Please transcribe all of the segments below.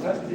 Thank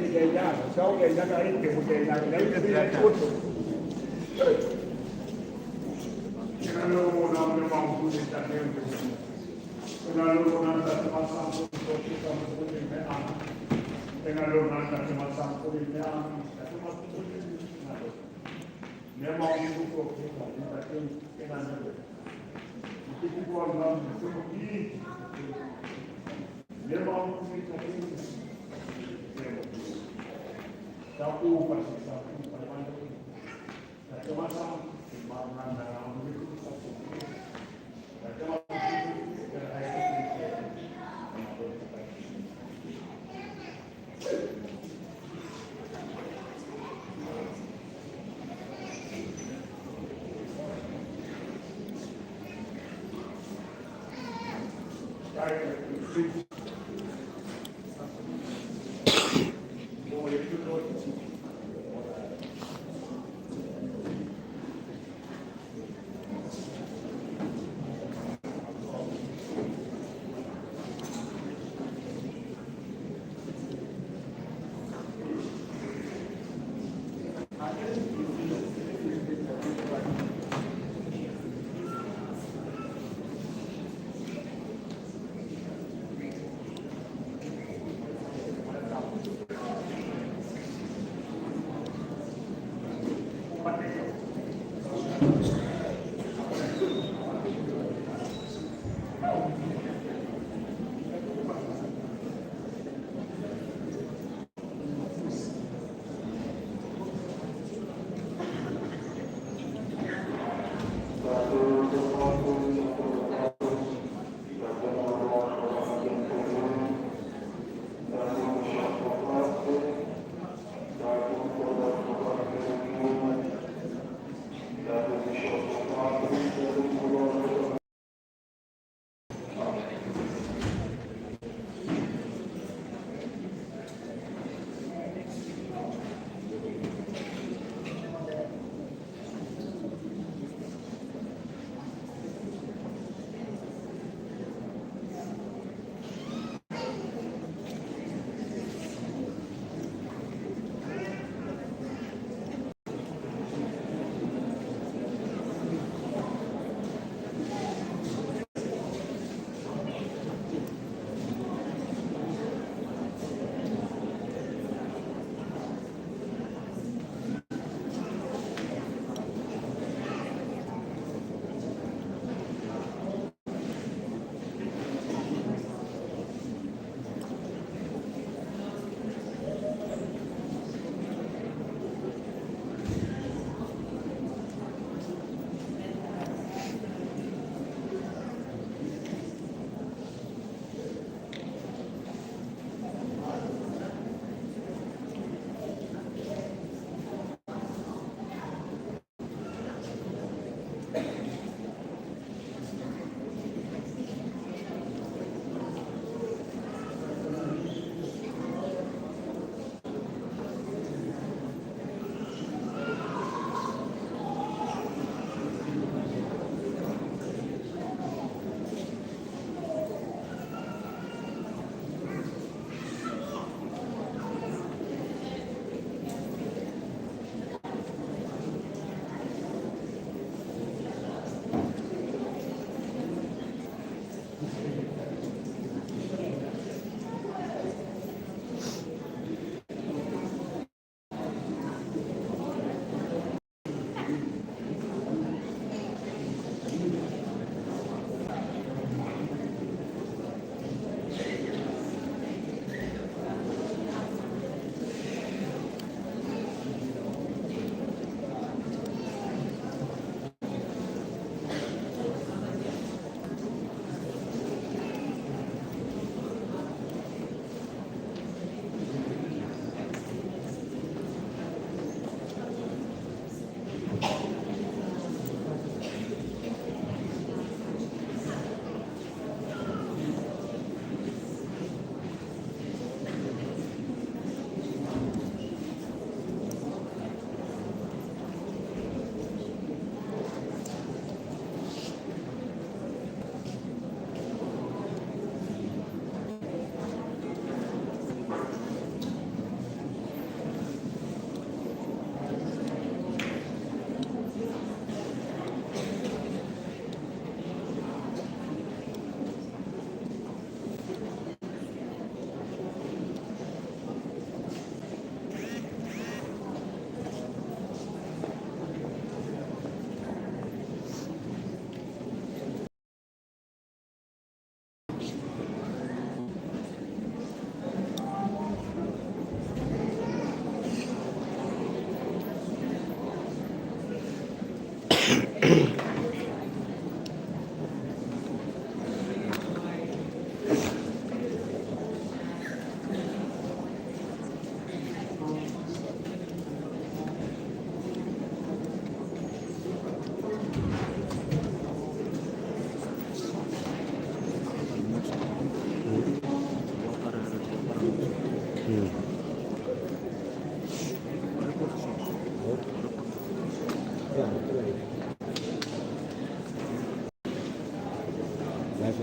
you.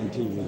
Vision TV.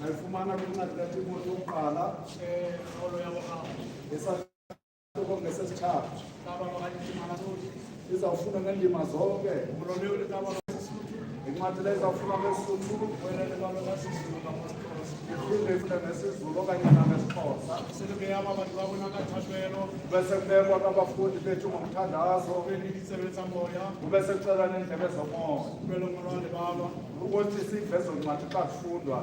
Nalifumana kuncwadi Timothi yokuqala esahluko ngesesithathu izawufuna ngendima zonke incwadi le izawufuna ngesisuthu iphinde ifune ngesizulu okanye nangesixhosa bese kubekwa abafundi bethu ngomthandazo kube sekucela neendlebe zomoya ukuthi sive ezo ncwadi xa kufundwa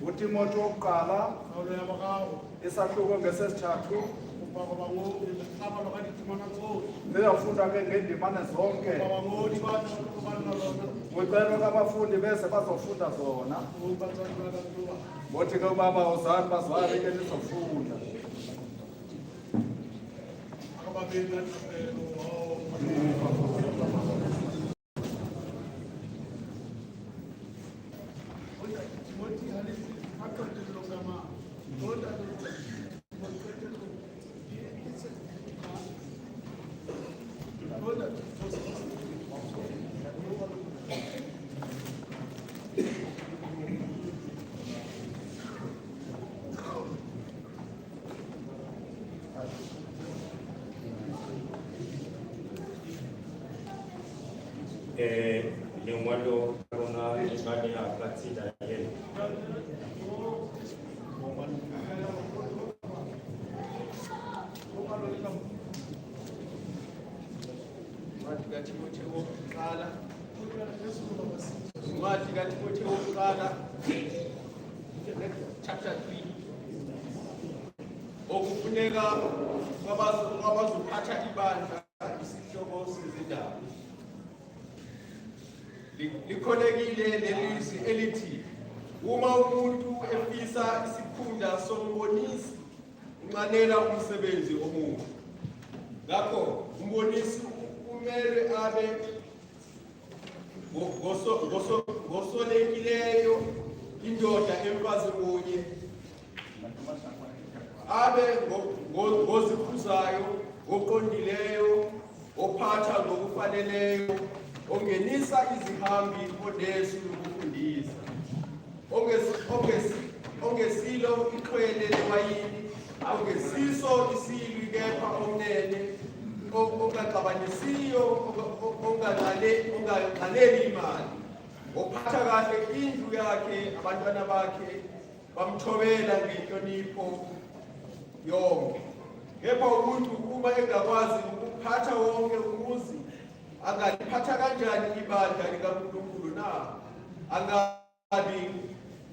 uTimothi wokuqala isahluko ngesesithathu nizawufunda ke ngendimane zonke ucela abafundi bese bazofunda zona bothi ke ubaba uzani bazwali ke nizofunda lengwalo la rona le tshwanela ka tsela ena. Incwadi kaTimothi wokuqala chapter 3 okufuneka kwabazophatha ibandla isihloko sezindaba. Likholekile lelizwi elithi uma umuntu efisa isikhundla sombonisi unqanela umsebenzi omuhle. Ngakho umbonisi kumele abe ngosolekileyo, indoda emfazi munye, abe ngoziphuzayo, oqondileyo, ophatha ngokufaneleyo, ongenisa izihambi odesu lokufundisa, ongesilo iqhwele lewayini, ongesiso isilwi kepha omnene, ongaxabanisiyo, onganqaneli imali, ophatha kahle indlu yakhe, abantwana bakhe bamthobela ngenhlonipho yonke. Kepha umuntu uma engakwazi ukuphatha wonke umuzi, angaliphatha kanjani ibandla likaNkulunkulu na? Angabi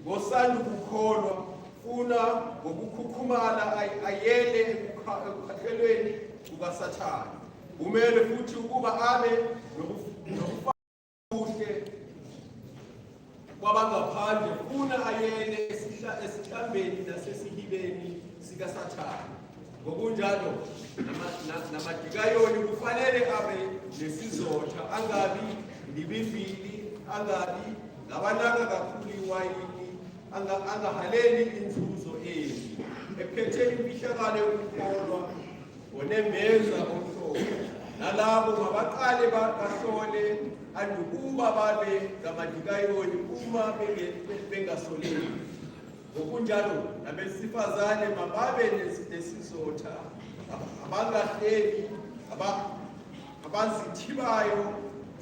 ngosanda ukukholwa, funa ngokukhukhumala ayele ekukhathelweni kukaSathane. Kumele futhi ukuba abe nokuhle kwabangaphandle, funa ayele esihlambeni nasesihibeni sikaSathane. Ngokunjalo namadikayoni kufanele abe nesizotha, angabi ndibimbili, angabi ngabanaka kakhulu iwayini, angahaleli inzuzo embi, ephethe imfihlakalo yokukholwa, onembeza omhlobo. Nalabo mabaqale bahlole andukuba babe ngamadikayoni uma bengasoleki. Ngokunjalo nabesifazane mababe nesizotha, abangahleli, abazithibayo,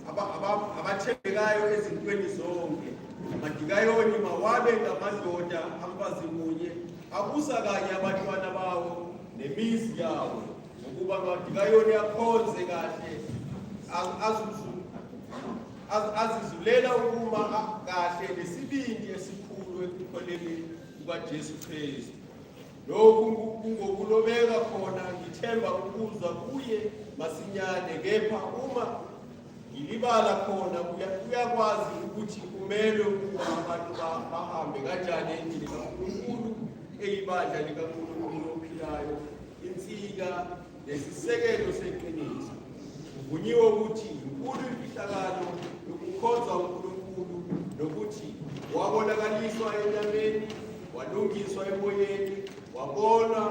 abathembekayo ezintweni zonke. Amadikayoni mawabe ngamadoda amfazi munye, abusa kanye abantwana bawo nemizi yawo, ngokuba amadikayoni akhonze kahle, azizulela ukuma kahle nesibindi esikhulu ekukholeni kukaJesu Kristu. Lokhu kungokulobeka khona ngithemba ukuza kuye masinyane, kepha uma ngilibala khona uyakwazi ukuthi kumele ukuba abantu bahambe kanjani endlini kaNkulunkulu, eyibandla likaNkulunkulu ophilayo, insika nesisekelo seqiniso. Kuvunyiwe ukuthi inkulu imfihlakalo yokukhonza uNkulunkulu, nokuthi wabonakaliswa enyameni, walungiswa emoyeni, wabona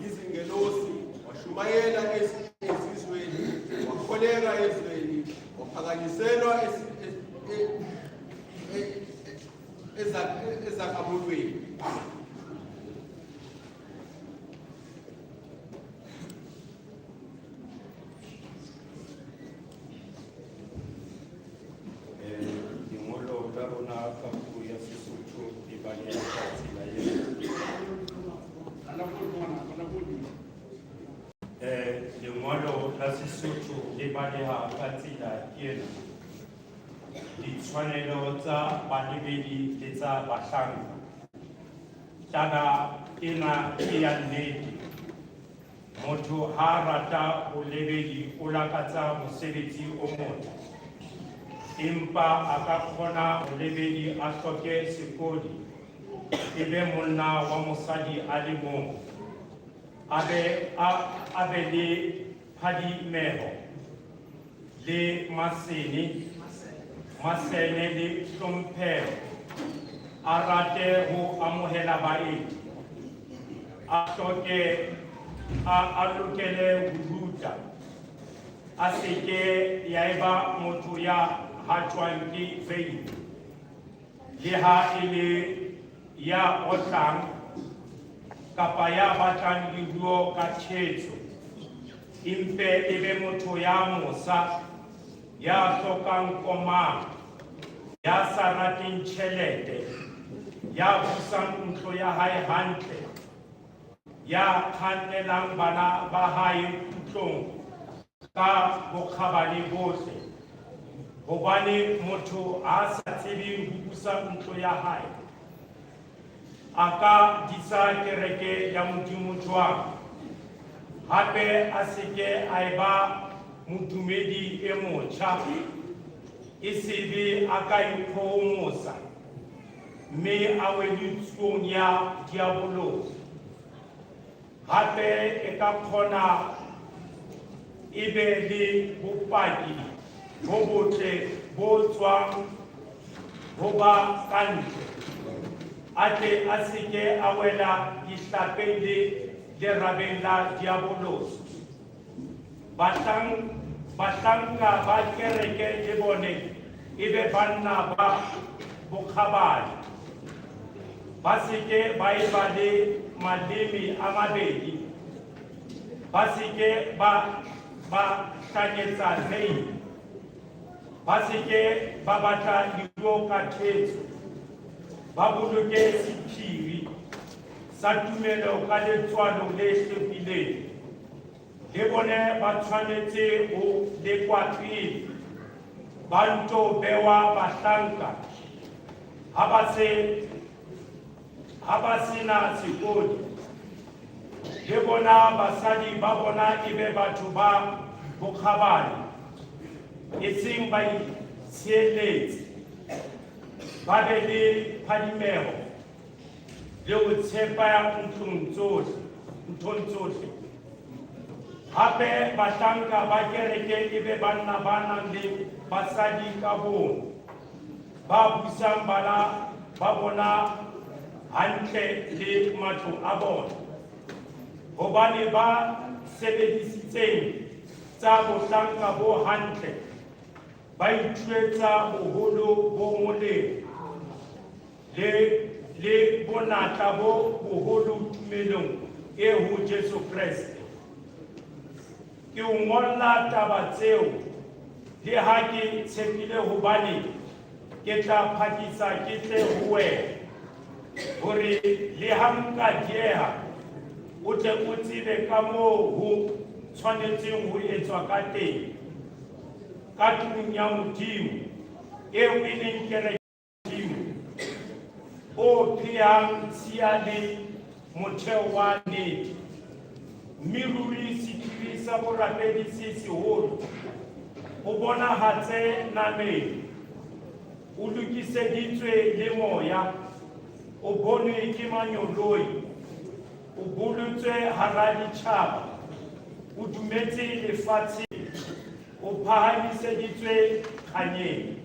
izingelosi, washumayela ezizweni, wakholeka ezweni, waphakanyiselwa ezakhamulweni. Lengolo la Sesotho le baleha ka tsela ena. Ditshwanelo tsa balebedi le tsa bahlanka. Taba ena ke ya nnete. Motho ha rata bolebedi o lakatsa mosebetsi o motle. Empa a ka kgona bolebedi a hloke sekodi, ebe monna wa mosadi a le mong, a be le phadimeho le masene le hlompheho, a rate ho amohela baeti, a lokele ho ruta, a seke ya eba motho ya hatwang ke veini, le ha e le ya otlang kapa ya batlang leruo ka thetso, empe ebe motho ya mosa, ya hlokang komang, ya sa rateng tjhelete, ya busang ntlo ya hae hantle, ya kgannelang bana ba hae ntlong ka bokgabane bohle, hobane motho a sa tsebeng ho busa ntlo ya hae a ka disa kereke ya Modimo jwang. hape a seke a eba modumedi e motjha e sebe a ka ikgohomosa mme a wele tsuong ya diabolosi. Hape e ka kgona e be le bopaki bo botle bo tswang ho ba kantle, a tle a seke a wela dihlapeng le lerabeng la diabolosi. Bahlanka ba kereke le bone e be banna ba bokgabane, ba seke ba eba le maleme a mabedi, ba seke ba hlanyetsa neine, ba seke ba batla dipuo ka thetso, ba boloke sephiri sa tumelo ka letswalo le hlepileng. Le bone ba tshwanetse ho lekwa pele, ba nto bewa bahlanka ha ba sena sekodi. Le bona basadi ba bona e be batho ba bokgabane, e seng ba itshieletse, ba be le phadimeho le ho tshepa nthong tsohle. Hape bahlanka ba kereke e be banna ba nang le basadi ka bong, ba busang bana ba bona hantle le matlo a bona, hobane ba sebedisitseng tsa bohlanka bo hantle, ba ithuetsa boholo bo molemo le bonatla bo boholo tumelong e ho Jesu Kriste. Ke o ngolla taba tseo le ha ke tshepile hobane ke tla phakisa ke tle ho wena, hore le ha nka dieha o tle o tsebe ka moo ho tshwanetseng ho etswa ka teng ka tlung ya Modimo eo e leng kereke ya Modimo o phehang tshiya le motheo wa nnete, mme ruri sephiri sa borapedi se seholo o bonahatse nameng, o lokiseditswe le moya, o bonwe ke manyoloi, o bolotswe hara ditjhaba, o dumetse lefatsheng, o phahamiseditswe kganyeng.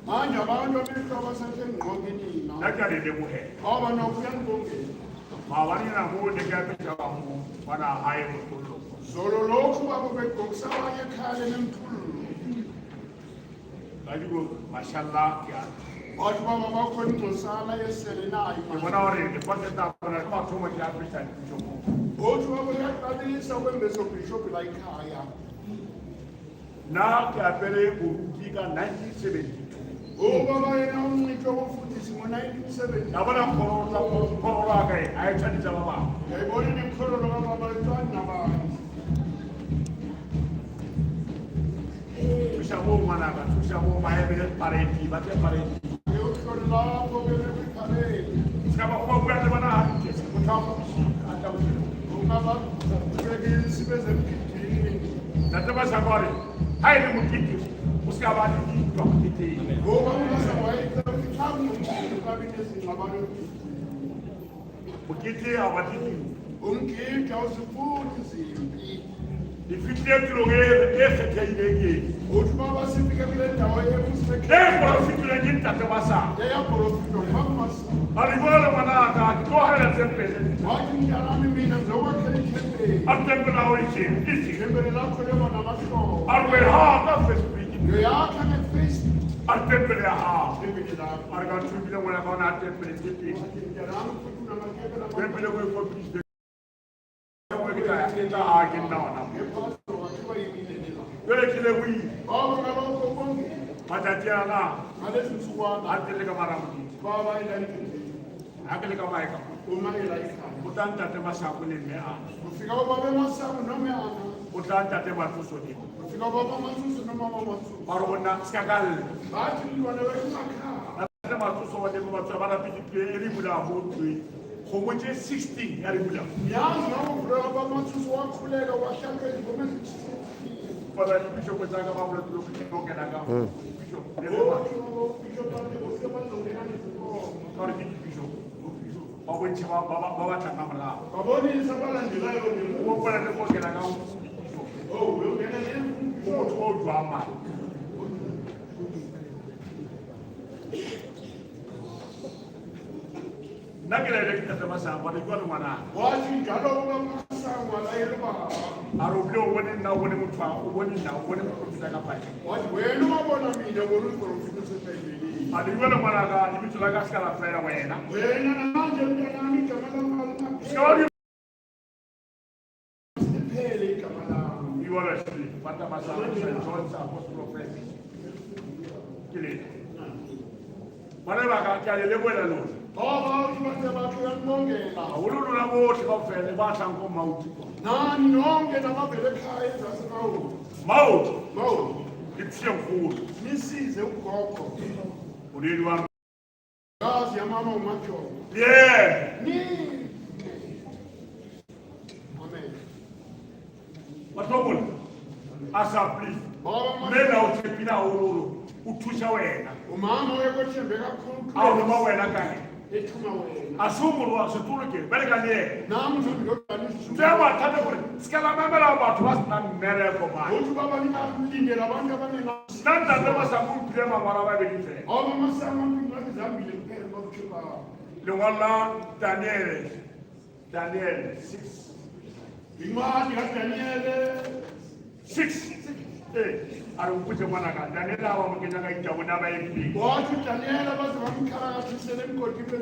Manje abantu behloko sesengqokini ngoba nokuyangongeni mawanina mude kapita wangu wana haye mkulu zolo lokhu babekoksa abanye khale nemkhulu kajigo mashallah ya watu baba bakho ingcosana yesele nayo ibona ore de kwateta bona kwa tuma ya pita njomo othi baba yaqalisa kwembezo bishop la ikhaya na kapele urukika 1970 baba yena umncito wofundisi ngo-1970 nabona khoro lake ayathandisa baba yayibona nemkhololo kababa ntwana nabantu tushabo manaka tushabo maebele pareti bate pareti uyohlolo lapho bebekwiparedi sikaba kuba kuyate bana hanje sikuthamu ata ungaba bekisi bezemgidini nataba shakore hayni mukiti usikabani kitwa kiti ngoba ungasawayita ukithamu ukabinezingxabano mukiti awatiti umgida uzifuna izimpi ifitile tulongere efeteileke uthi baba sifike kule ndawo eprofitile ngintate basa yeyaprofito mamasa alibona manaka kitohela tempele wathi mntanami mina ngizokwakhe ithempeli atempela oyithi isi ithempeli lakho leba namahlobo arwe ha ka facebook ngiyoyakha ngefacebook atempele ha ithempeli lakho Marga tubile wala ka na temple tipi. Temple ko ko piste. Ko kita ita agin na wana. Wele kile wi. Baba na ko bongi. Matatia na. Ale suwa na. Atele ka maramu. Baba ila ni. Akele ka mai ka. Uma ila ika. Utanta te masaku ni me a. Ufika baba masamu no me ana. Utanta te matuso ni. Ufika baba masusu no mama masusu. Marona skakal. Bati ni wana wewe maka. Te matuso wa de matuso bana piti eri bula hotui. Homoje 16 yari bula. Yanzu na baba masusu wa kulega wa shaka ni gome. Para ni bisho ko zaga babula tu ko kena ka. Bisho. Bisho tante ko sema ndo ngani ko. Kari bisho. Baba nchima baba tangamala. Baboni sabala ndila yo ni. Wo para ne ko kena ka. Oh, wewe ngene ni. Ko drama. Nagere le kita masa wani gwana mana. Waji jalo nga masamu ala yelba. Aroblo woni na woni mutwa woni na woni ko fitaka pai. Waji wenu mabona mine wonu ko fituse pembeni. Adi wala mana ga ni bitula ga skala fera wena. Wena na nanje mtanani kamala malna. Skawari Pele kamala. you are asleep. Pata masa St. John's Apostle of Faith. Kile. Mana ba ga kale le wena no. Baba ujiwate bakiwa mongela. Awulu na mo ti ko fere ba san ko mauti. Nani nonge na mabele kaya zasau. Mauti. Mau. Kitsie nkulu. Nisize ukoko. Ulili wa Gazi ya mama umacho. yeah. Ni. Amen. Watobula. Asa please. Baba Mena utepina ululu. Utusha wena. umama weko chembeka kuntu. Au no wena kani. Etuma wena. Asumuru asutuluke. Bereka nie. Namu ndo kanisa. Tema tata kule. Skala memela watu wasna mere ko ba. Otu baba ni ndingela banga bane na. Nanda ndo samu prema maraba belife. Baba masama ndingela zambi lepere bakuba. Lungala Daniel 6. Imani ya Daniele 6. Arukuje mwana ka Daniel awa mukenya ka itabu na ba yipi. watu Daniele basi bamkara tisele mkotibe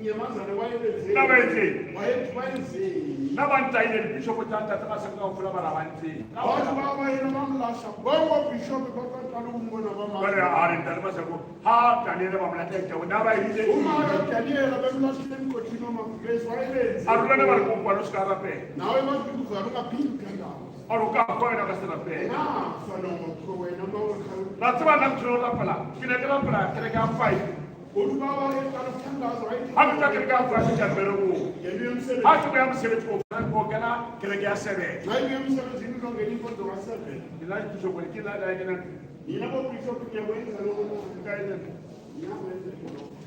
nyamaza ne wayeze. Na ba yipi. Wayeze. Na banta ile bishop tanta takasanga ufula barabanti. Watu baba yena bamlasha. Bongo bishop baba talungo na bama. Bale ari ndalima sako ha Daniel ba mlata itabu na ba yipi. Umara Daniele bamlasha mkotino mabezi wayeze. Arulana bali ko kwa nuskara pe. Nawe basi kuzaruka pinka. Aruka ko ina kasira pe. Na fano ko wena mawo karu. Latba na tro la pala. Kile kala pala kile ka fai. Otu baba yena tangazo right. Hakuta kile ka fai ka beru. Yemi msele. Hatu ya msele ko kana kile ka sebe. Na yemi msele zinu ndo ngeni ko ndo wasebe. Ila bishop kila da kana Ina bo bishop ya wenza lo kaida.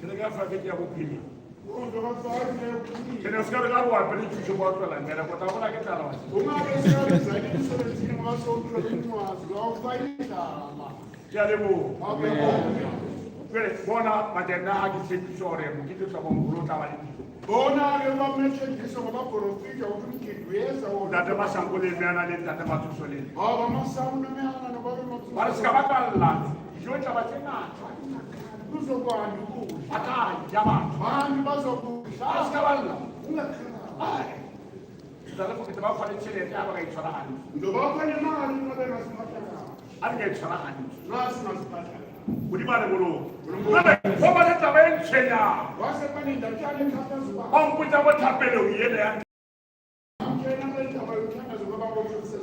Kile ka fai ke ya bukini. ndo wasebe kuni. Kile uskara ka wa pele bishop wa tola ngara ko ta wala ke tala wa. Umara sele zaidi msele zinu maso ndo mwazi. Wa faida. Kile bo. Amen. Kile bona madena hadi sore mukito sa bongulo ta wali. Bona ke ba meche kiso ba profita utukidweza o. Data masangole mena le data matusole. Baba masamu na meana na baba masamu. Para skabaka la. Jota batena. Kuzo kwa ndugu. Ata jama. Bani bazoku. Askabala. Unakana. Dala ko kitaba fale chele ta ba ga isara ani. Ndo baba ni mali na baba nasipata. Ani ga isara ani. Nasi nasipata. Kudi ba de bolo. Nabe ko ba de taben chenya. Wase pani ndachane kata zuba. On puta ba tapele uyele ya. Mkena mbele tabayo kanga zuba baba msese.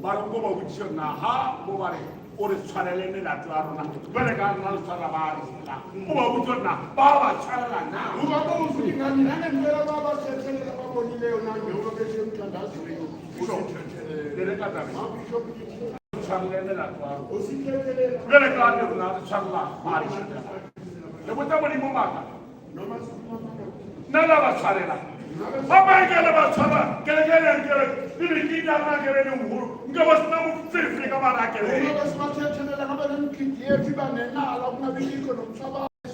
Baru ko ba wicho na ha ko bare. Ore tsarele ne la twarona. Bele ga na tsara ba ri la. Ko ba wicho na ba ba tsara na. Uba ko usukinga ni nane mbele baba sese na baba ni leo na ndio bese mtandazo leo. Dele ka ta. Bishop ni Tsarele ne la twaro. usiketele. Bele ga na tsara ba ri. Le bota mo ni mo maka. No más Nala ba tsarela. Papa ngela ba tsara. Kele. Bili kita na kele ni uhuru. Ngaba sina mu fifi kama na kele.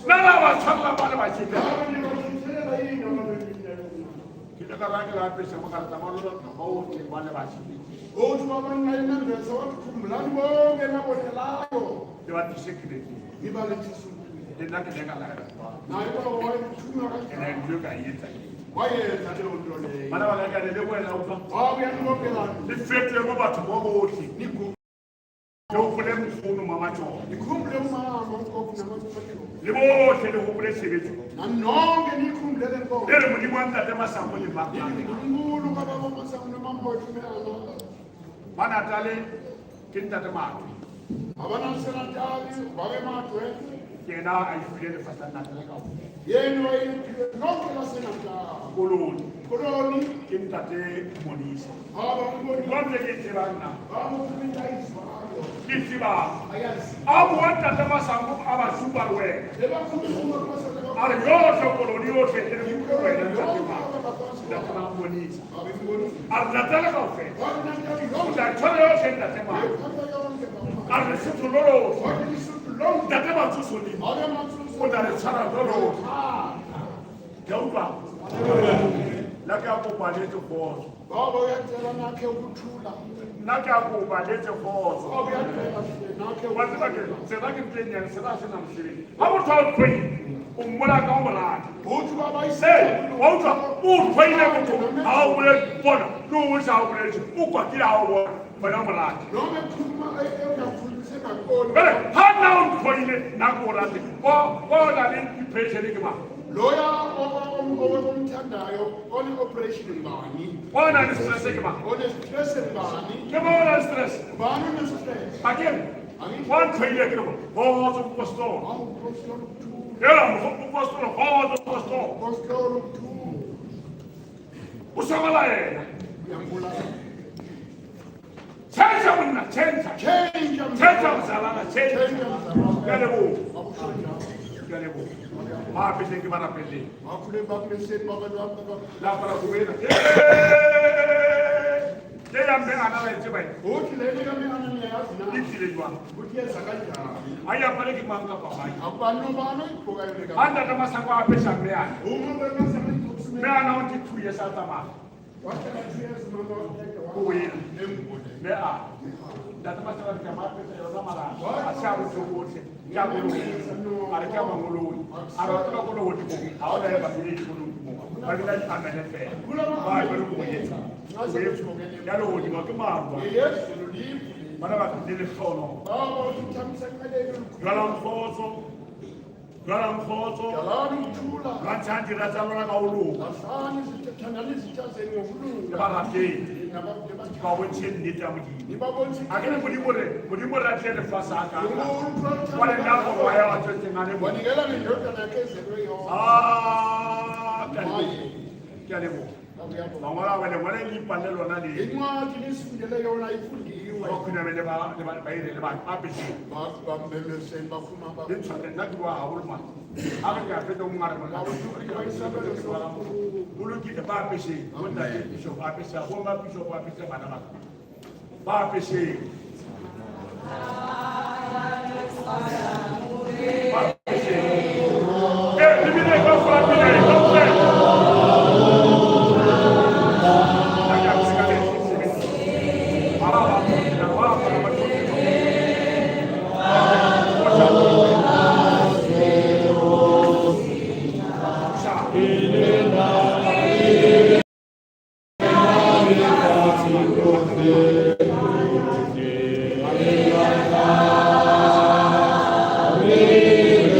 Nala ba tsara ba ba chita. Kita ka rangi la pesa makara tamalo na bawo ni wale ba chita. De wa tisekide. ke nna ke leka la ka naye ba wa thuma ka ene ntlo ka yetsa wa yetsa le o le bana ba ka le wena o fa wa ya no ke la le fete mo batho bo botlhe ni ku ke o kgole mfono mama tsona ni kumle mama ko kuna matsotso le botlhe le gopole sebetso na nonke ni kumle le ko e re modimo wa ntate masango le makana ngulu ka ba ba sa na mambo tumela ba natale ke ntate matwe abana sena tali ba be matwe ke na a ifile le fasta natale ka yeno yi nonke la sena ta koloni koloni ke ntate monisa aba ngoni ba tle ke tsebana ba mo kumita iswa ke tseba ayasi a bo ntate masango a ba super we le ba kumisa ko sa le a re yo so koloni yo se le ku wena ntate matwe ntate ma monisa ba be ngoni a natale ka fe wa na tali o da tshware yo se ntate matwe a re se tsololo ntate ba tsosoni o da re tshwara lolo ya utlwa la ke a kopa le tse kgotso baba uyacela nakhe ukuthula nna ke a kopa le tse kgotso baba uyacela nakhe wa tseba ke tsela ke tlenyang se ba se na mosebetsi ha motho a o tshwenye o mmola ka o molata uthi baba wa utlwa o tshwenye motho ha o bole bona le o sa o boletse o kwatile ha o bona bona o molata noma ekhuluma engakhulumise ngakoni jale ha nna o ntshwenye nna ke o rate o na le depression ke mang loya omthandayo one-operation ngani o na le stress ke mang one-stress ngani ke mo o na le stress ngubani one-stress Again, one thing you can hold the pastor. awupostoli Yeah, the pastor, hold the pastor. ukuthula Ushamala yena. uyambulala Change wena, change. change Change mzalana, change. mzalana Galebo, akusho galebo. Ma pele ke bana pele. bakhule bakuleseni babantwana La para kuwena. Ke ya mbe ana ba etse bai. uthi leli kamnyana niyayazi na Ditsile jwa. uthi yenza kanjani Aya pale ke manga pa bai. akubani nobani oyigqokayo le kamnyana Anda kama sango apesha mbe ana. uma bengasema Mbe ikusimela ana onti 2 years atama. wathela 2 years mama wathela Kuwena. emgule Mbe a. Datama sango ke ma pesa yo mara. Ashabu tsokote. Ya bolo. Ara ke ma ngoloi. Ara ke ko lo hoti ko. Awala ya ba ni ko lo ko. Ba ni la amene fe. Ba ba lo ko yetsa. Ya lo hoti ma ke ma ba. yesu luliphi Bana ba ke le khono. baba uthi uthamisa kumeleni Jwala mkhotso. Jwala mkhotso. jalani ukuthula Ba tsanti ra tsamana ka ulu. ahlani zithandana izitha zenu Ke ngokulunga ba rapedi. nabantu Ba wetse nnete ya modimo. nibabonisa Akene modimo re atlele fasa ka. Wa le nako wa ya wa tsetse ngane bo. wanikela nendodana yakhe ezelwe yona Ah, ke a lebo. Akuyapho. Mangwala wa le ngwala le ipalle lona le. incwadi nisifundele yona ifundiwe Ba khuna le ba ire le ba apese. bamemeseni bafuna Le tshware nna ke wa haholo ma. A re ka fete mo ngare mo. Bolokile ba apese. Mo nna ke bishop apese. Bo ma bishop apese bana ba. Ba apese. Ba apese. Bibile ko fa bibile ko fa. Amen.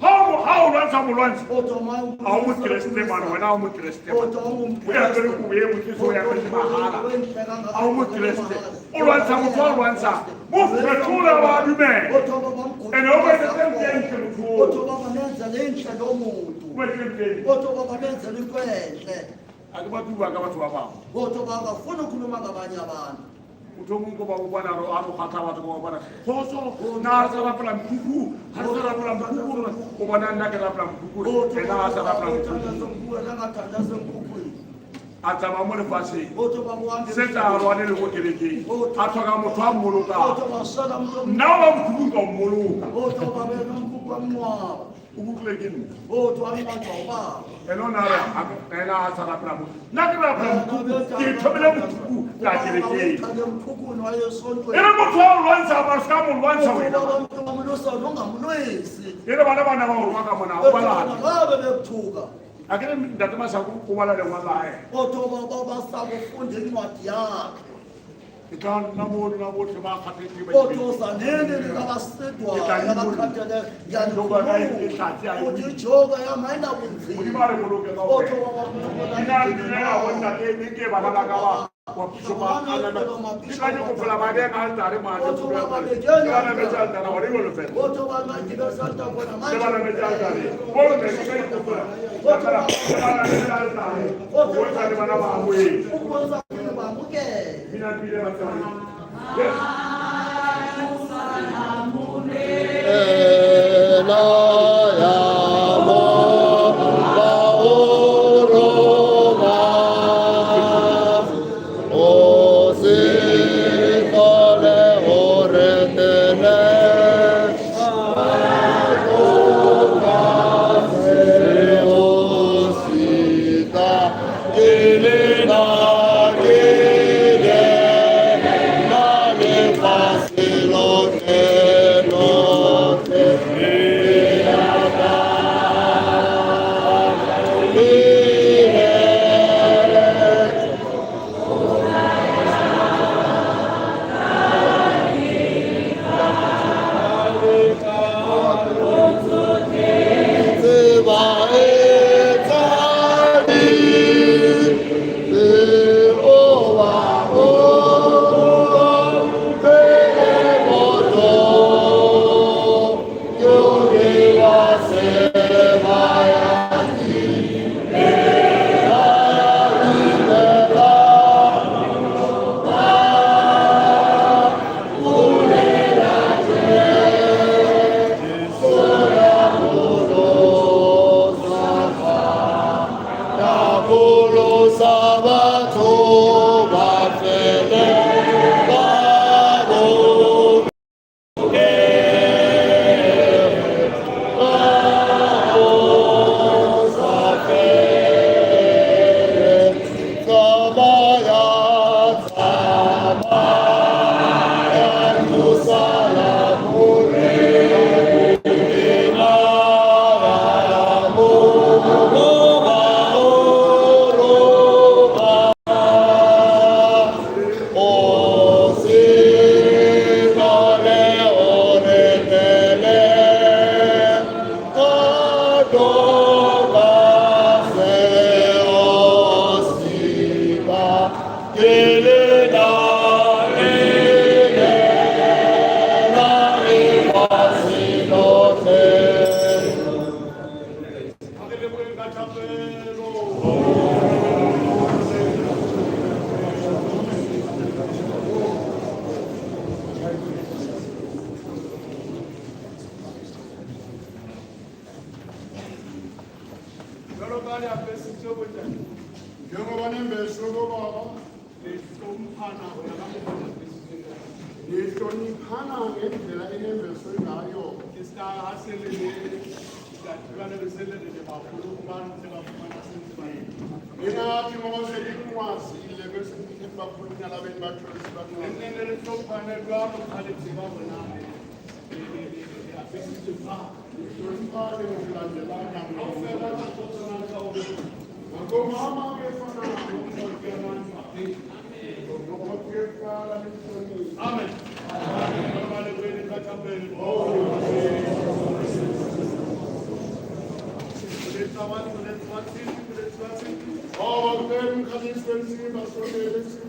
How runs our ones? How much Christian when how much Christian? We are going to be able to show everything. How much Christian? All runs our 12 ones are. Move the tool of our men. And over the temptation to Utomungu bwana aro khatawa to bwana khoso na sara plan kuku hasara plan kuku ko bwana ndakela plan kuku ena sara plan kuku atama mo le fasi seta aro ane le kokeleki atoka motho amoloka na wa mkuku ko moloka ubuklekini to ami ba eno nara ena sara plan nakela plan kuku ke thobela mkuku ka keleki ena motho lwanza baskamu lwanza wena ena bana ba urwaka mona ubala akere ndatama saku kubala le ngwala baba sakufunda incwadi yakhe ikan namo ba khathi ba sanene labasedwa yakhathele yandoba uthi joga yamaina kunzi ulibale moloke ka ina wona ke bana la kawa wapisoma ana ikanye kufula bade ka tare ma ana meja ndana wali wolo fe bana meja ndani ko me ke kufula bana meja ndani ko tare bana ba muyi mina bile matani yes Ngihloniphana ngendlela enembeso ngayo. Ngingathi ngoba selikwazile bese ngithi bakhulunywa labeni bathole sibakhulunyane ngokulandelana ngomama kefana Amen. All of them can expensive as well as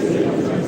Amen.